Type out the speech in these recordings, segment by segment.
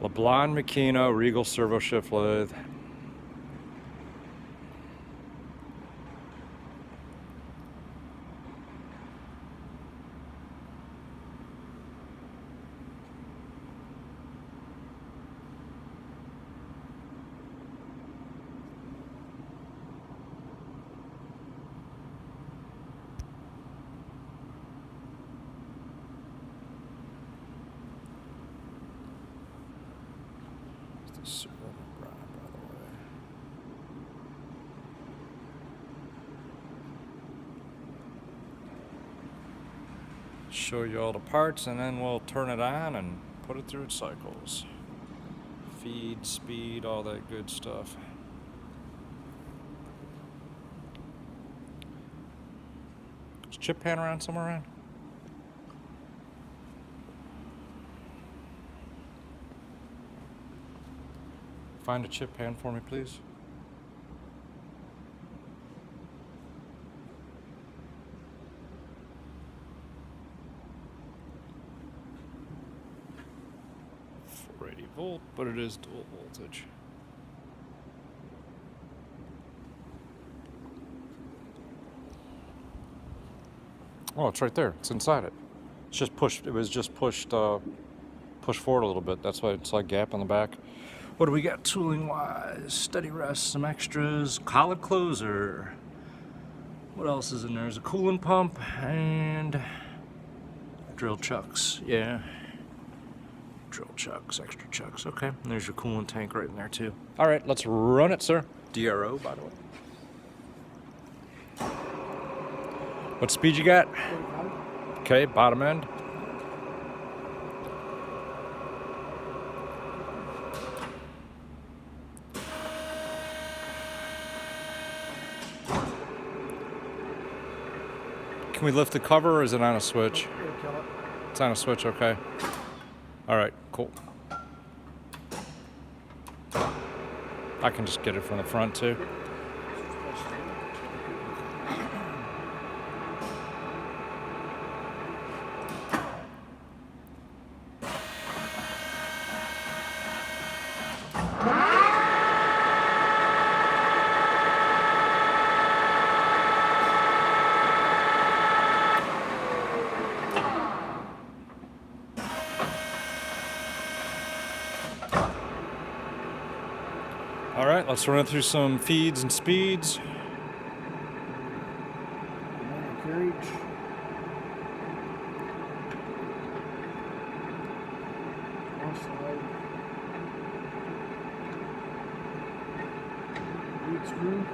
Leblond, Makino, Regal servo shift lathe. Super brown, by the way. Show you all the parts and then we'll turn it on and put it through its cycles. Feed, speed, all that good stuff. Is chip pan around somewhere around? Find a chip pan for me, please. .480 volt, but it is dual voltage. Oh, it's right there. It's inside it. It's just pushed. It was just pushed forward a little bit. That's why it's like gap on the back. What do we got tooling wise? Steady rest, some extras, collet closer. What else is in there? There's a coolant pump and drill chucks. Yeah. Drill chucks, extra chucks. Okay. And there's your coolant tank right in there too. All right, let's run it, sir. DRO, by the way. What speed you got? Okay, bottom end. Can we lift the cover or is it on a switch? It's on a switch, okay. All right, cool. I can just get it from the front too. All right, let's run through some feeds and speeds. Carriage. Slide. Lead screw.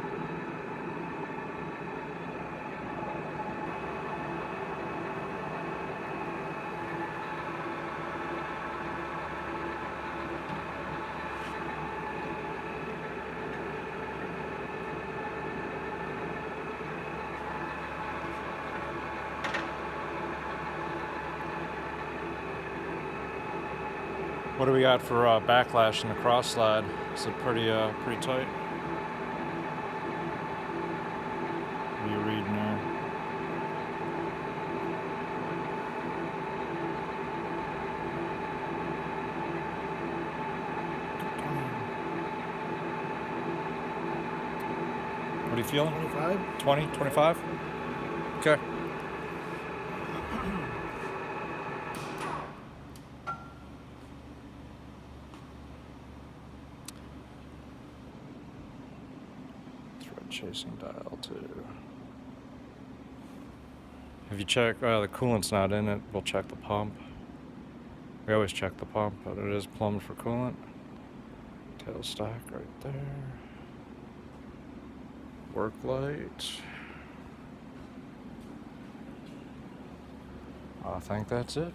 What do we got for backlash in the cross slide? Is it pretty tight? What are you reading there? What are you feeling? 25. 20, 25? Okay. Chasing dial too. Have you checked? The coolant's not in it. We'll check the pump. We always check the pump, but it is plumbed for coolant. Tail stack right there. Work light. I think that's it.